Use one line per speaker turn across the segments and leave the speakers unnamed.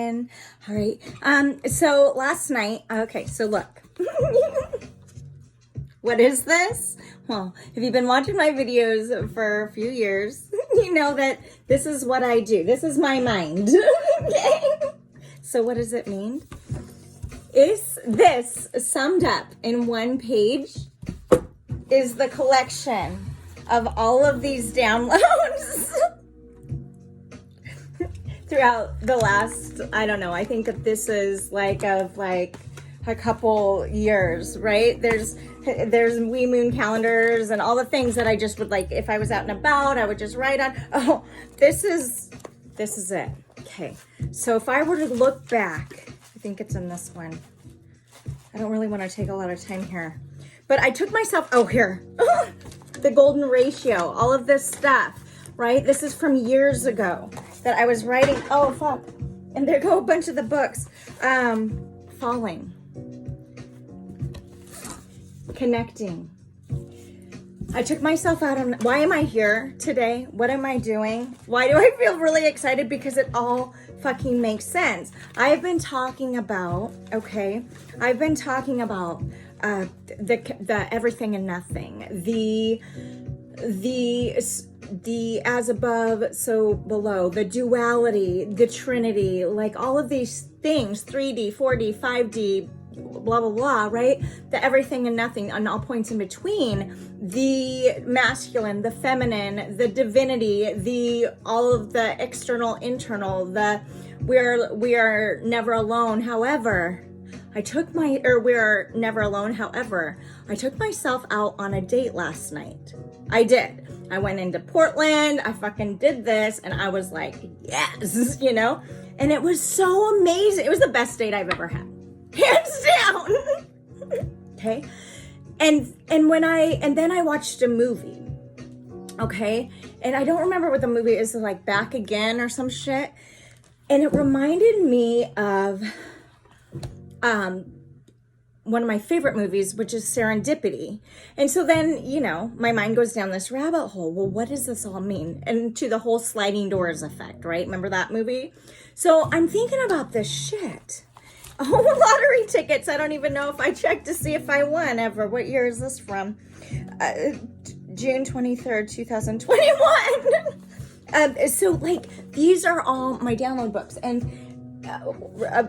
All right. So last night, okay, so look. What is this? Well, if you've been watching my videos for a few years, you know that this is what I do. This is my mind. Okay. So what does it mean? Is this summed up in one page is the collection of all of these downloads throughout the last, I don't know, I think that this is like a couple years, right? There's wee moon calendars and all the things that I just would like, if I was out and about, I would just write on. Oh, this is it. Okay. So if I were to look back, I think it's in this one. I don't really want to take a lot of time here, but I took myself, oh, here, the golden ratio, all of this stuff, right? This is from years ago that I was writing. Oh, fuck. And there go a bunch of the books. Falling. Connecting. I took myself out on, why am I here today? What am I doing? Why do I feel really excited? Because it all fucking makes sense. I've been talking about, the everything and nothing, the as above, so below, the duality, the trinity, like all of these things, 3D, 4D, 5D, blah, blah, blah, right? The everything and nothing and all points in between, the masculine, the feminine, the divinity, all of the external, internal, we are never alone. However, I took myself out on a date last night. I did. I went into Portland, I fucking did this, and I was like, yes, you know? And it was so amazing. It was the best date I've ever had. Hands down. Okay. And then I watched a movie. Okay. And I don't remember what the movie is, like Back Again or some shit. And it reminded me of one of my favorite movies, which is Serendipity. And so then, you know, my mind goes down this rabbit hole. Well, what does this all mean? And to the whole sliding doors effect, right? Remember that movie? So I'm thinking about this shit. Oh, lottery tickets. I don't even know if I checked to see if I won ever. What year is this from? June 23rd, 2021. So like, these are all my download books and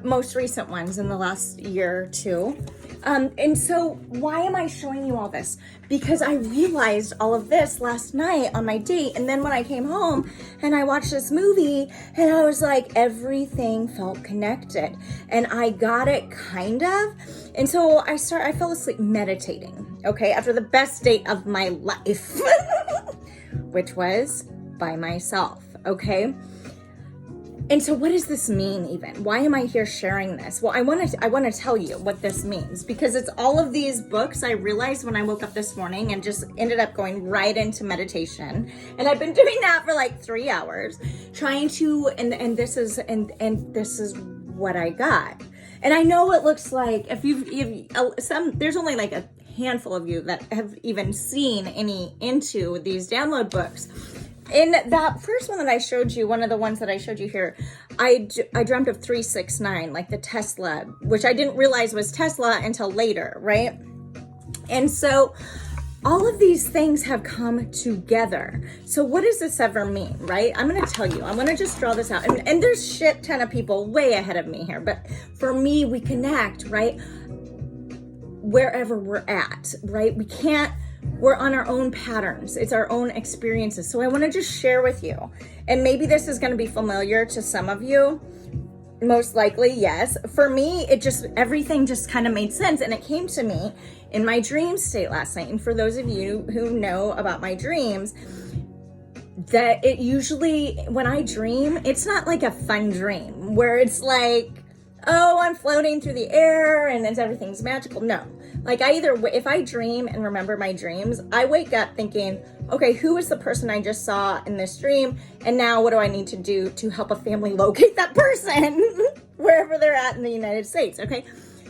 most recent ones in the last year or two. And so why am I showing you all this? Because I realized all of this last night on my date. And then when I came home and I watched this movie and I was like, everything felt connected and I got it kind of. And so I fell asleep meditating. Okay. After the best date of my life, which was by myself. Okay. And so what does this mean even? Why am I here sharing this? Well, I want to tell you what this means because it's all of these books I realized when I woke up this morning and just ended up going right into meditation. And I've been doing that for like 3 hours trying to, and this is what I got. And I know it looks like there's only like a handful of you that have even seen any into these download books. In that first one that I showed you, one of the ones that I showed you here, I dreamt of 369, like the Tesla, which I didn't realize was Tesla until later, right? And so all of these things have come together. So what does this ever mean, right? I'm going to tell you. I'm going to just draw this out. And there's shit ton of people way ahead of me here. But for me, we connect, right? Wherever we're at, right? We're on our own patterns. It's our own experiences. So I want to just share with you. And maybe this is going to be familiar to some of you. Most likely, yes. For me, everything just kind of made sense. And it came to me in my dream state last night. And for those of you who know about my dreams, that it usually, when I dream, it's not like a fun dream where it's like, oh, I'm floating through the air and then everything's magical. No. Like if I dream and remember my dreams, I wake up thinking, okay, who is the person I just saw in this dream? And now what do I need to do to help a family locate that person wherever they're at in the United States? Okay.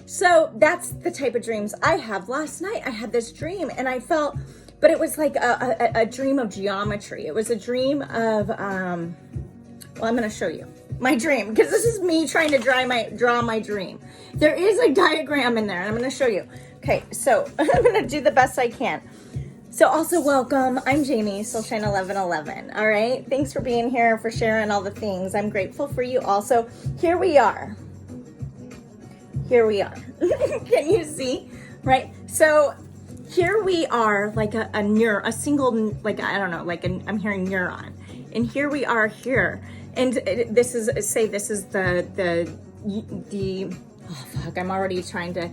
So that's the type of dreams I have. Last night I had this dream and I felt, but it was like a dream of geometry. It was a dream of, well, I'm going to show you. my dream, because this is me trying to draw my dream. There is a diagram in there, and I'm going to show you. Okay, so I'm going to do the best I can. So also welcome, I'm Jamie, Soulshine 1111, all right? Thanks for being here, for sharing all the things. I'm grateful for you also. Here we are. Can you see? Right? So here we are, like a single, like, I don't know, like I'm hearing neuron. And here we are here. And this is, say this is the oh fuck, I'm already trying to.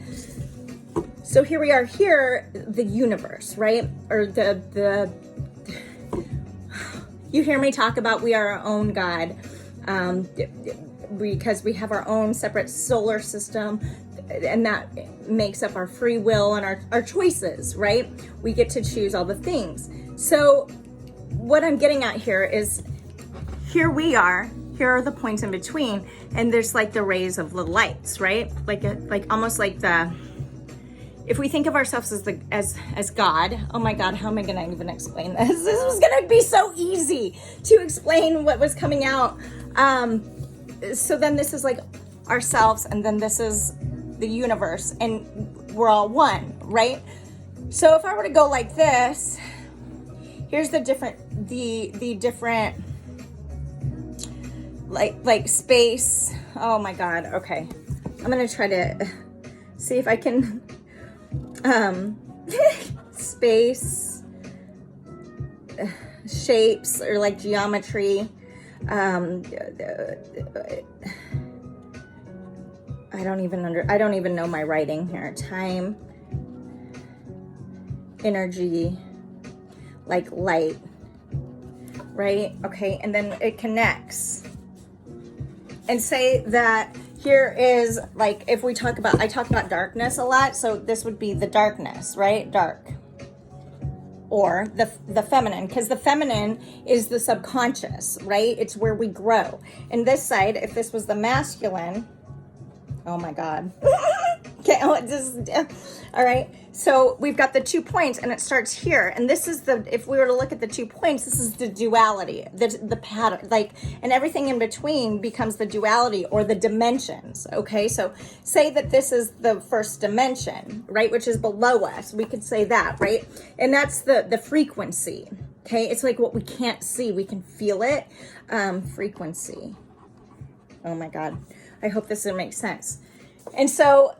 So here we are here, the universe, right? Or you hear me talk about we are our own God, because we have our own separate solar system, and that makes up our free will and our choices, right? We get to choose all the things. So what I'm getting at here is, here we are, here are the points in between, and there's like the rays of the lights, right? Like almost like if we think of ourselves as God, oh my God, how am I gonna even explain this? This was gonna be so easy to explain what was coming out. So then this is like ourselves, and then this is the universe, and we're all one, right? So if I were to go like this, here's the different, like space. Oh my God, okay. I'm gonna try to see if I can, space, shapes, or like geometry. I don't even know my writing here. Time, energy, like light, right? Okay, and then it connects. And say that here is, like, if we talk about, I talk about darkness a lot, so this would be the darkness, right? Dark. Or the feminine, because the feminine is the subconscious, right? It's where we grow. And this side, if this was the masculine, oh my God. Okay, all right. So we've got the 2 points, and it starts here. And this is if we were to look at the 2 points, this is the duality, the pattern, like, and everything in between becomes the duality or the dimensions. Okay. So say that this is the first dimension, right? Which is below us. We could say that, right? And that's the frequency. Okay. It's like what we can't see. We can feel it. Frequency. Oh my God. I hope this makes sense. And so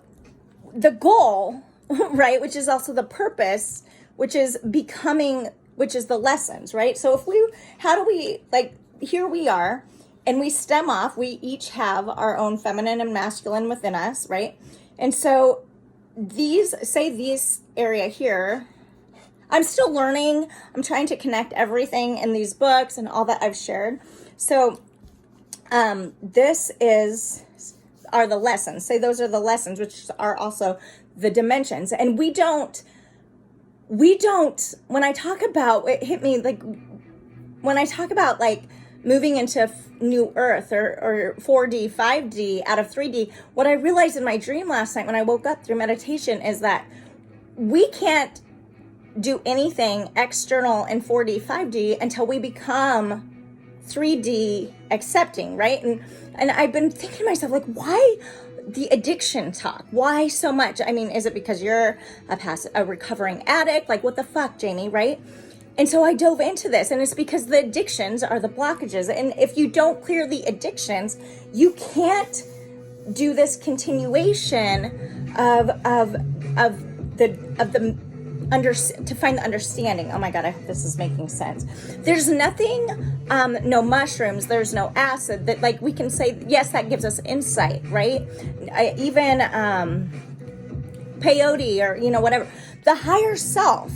the goal, right, which is also the purpose, which is becoming, which is the lessons, right? So how do we, like, here we are, and we stem off, we each have our own feminine and masculine within us, right? And so this area here, I'm still learning. I'm trying to connect everything in these books and all that I've shared. So this are the lessons. Say those are the lessons, which are also the dimensions. And we don't, when I talk about, it hit me like, when I talk about like moving into new earth or 4D, 5D out of 3D, what I realized in my dream last night when I woke up through meditation is that we can't do anything external in 4D, 5D until we become 3D accepting, right? And I've been thinking to myself, like, why the addiction talk? Why so much? I mean, is it because you're a recovering addict? Like, what the fuck, Jamie, right? And so I dove into this, and it's because the addictions are the blockages. And if you don't clear the addictions, you can't do this continuation to find the understanding. Oh my God, I hope this is making sense. There's nothing, no mushrooms, there's no acid that, like, we can say, yes, that gives us insight, right? Even peyote or, whatever. The higher self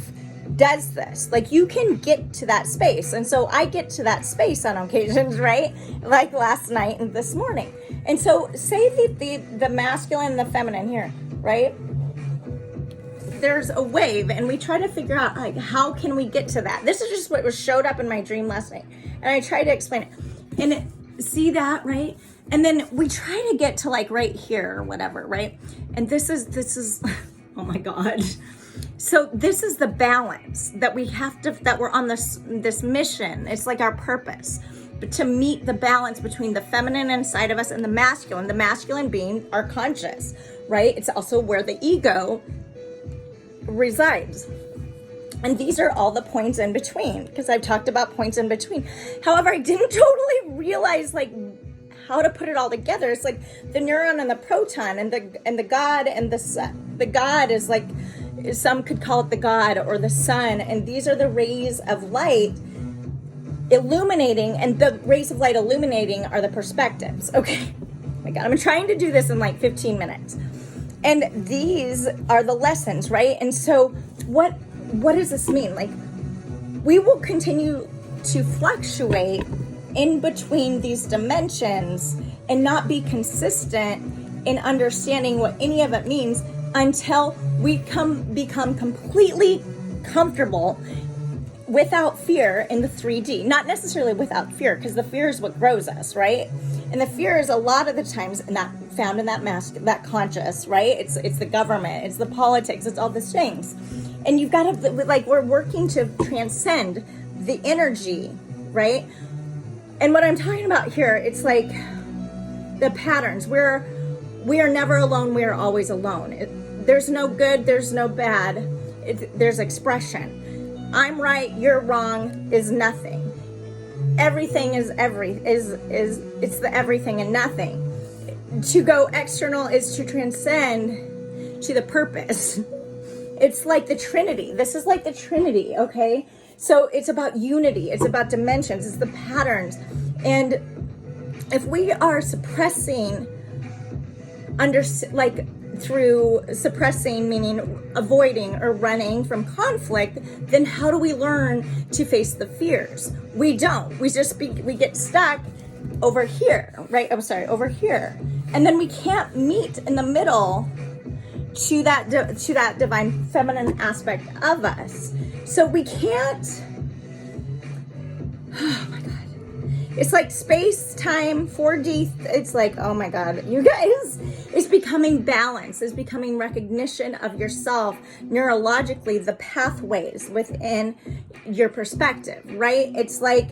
does this. Like, you can get to that space. And so I get to that space on occasions, right? Like last night and this morning. And so say the masculine and the feminine here, right? There's a wave, and we try to figure out, like, how can we get to that? This is just what showed up in my dream last night, and I tried to explain it. And see that, right? And then we try to get to, like, right here or whatever, right? And this is oh my God. So this is the balance that we have to, that we're on this mission. It's like our purpose. to meet the balance between the feminine inside of us and the masculine being our conscious, right? It's also where the ego resides. And these are all the points in between, because I've talked about points in between. However, I didn't totally realize like how to put it all together. It's like the neuron and the proton and the God and the God is like, some could call it the God or the sun. And these are the rays of light illuminating, and the rays of light illuminating are the perspectives. Okay. Oh my God, I'm trying to do this in like 15 minutes. And these are the lessons, right? And so what does this mean? Like, we will continue to fluctuate in between these dimensions and not be consistent in understanding what any of it means until we become completely comfortable without fear in the 3D. Not necessarily without fear, because the fear is what grows us, right? And the fear is a lot of the times not found in that that conscious, right? It's the government, it's the politics, it's all these things. And you've got to, like, we're working to transcend the energy, right? And what I'm talking about here, it's like the patterns. We are never alone. We are always alone. There's no good. There's no bad. There's expression. I'm right. You're wrong. Is nothing. Everything is it's the everything and nothing. To go external is to transcend to the purpose. It's like the Trinity. This is like the Trinity, okay? So it's about unity. It's about dimensions. It's the patterns. And if we are suppressing, through suppressing, meaning avoiding or running from conflict, then how do we learn to face the fears? We don't. We get stuck over here, right? I'm sorry, over here. And then we can't meet in the middle to that divine feminine aspect of us. So we can't, oh my God. It's like space, time, 4D. It's like, oh my God, you guys, it's becoming balance. It's becoming recognition of yourself neurologically, the pathways within your perspective, right? It's like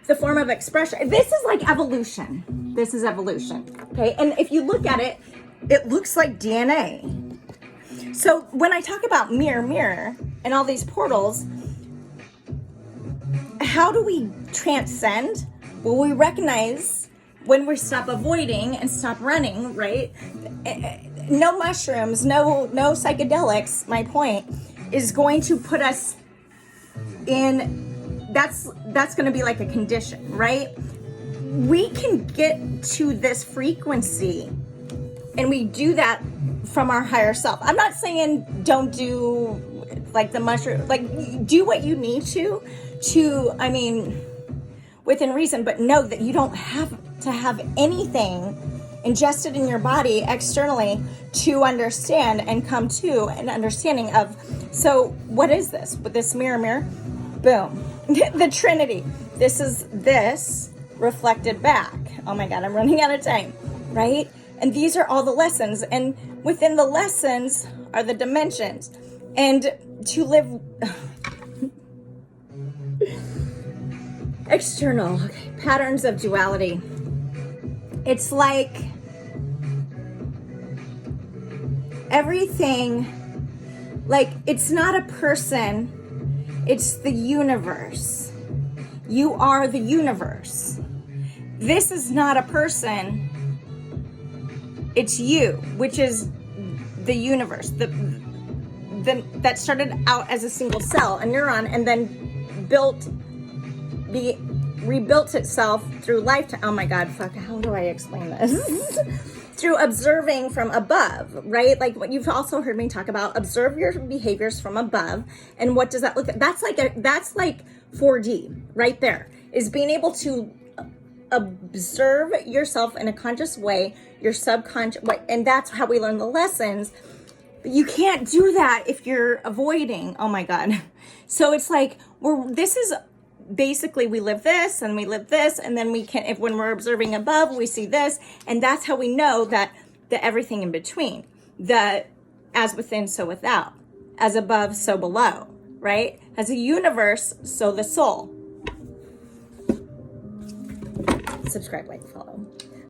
the form of expression. This is like evolution. This is evolution, okay? And if you look at it, it looks like DNA. So when I talk about mirror, and all these portals, how do we transcend? Well, we recognize when we stop avoiding and stop running, right? No mushrooms, no psychedelics, my point, is going to put us in, that's going to be like a condition, right? We can get to this frequency, and we do that from our higher self. I'm not saying don't do like the mushroom, like do what you need to, I mean, within reason, but know that you don't have to have anything ingested in your body externally to understand and come to an understanding of, so what is this? With this mirror, boom, the Trinity. This is this reflected back. Oh my God, I'm running out of time, right? And these are all the lessons. And within the lessons are the dimensions. And to live external, okay, patterns of duality. It's like everything, like it's not a person, it's the universe. You are the universe. This is not a person, it's you, which is the universe. That started out as a single cell, a neuron, and then rebuilt itself through lifetime. Oh my God, fuck, how do I explain this? Through observing from above, right? Like what you've also heard me talk about, observe your behaviors from above. And what does that look like? That's like 4D right there, is being able to observe yourself in a conscious way, your subconscious way, and that's how we learn the lessons. But you can't do that if you're avoiding. Oh my God. So it's like, this is basically, we live this and we live this, and then we can, when we're observing above, we see this, and that's how we know that the everything in between, the as within, so without, as above, so below, right? As a universe, so the soul. subscribe, like, follow.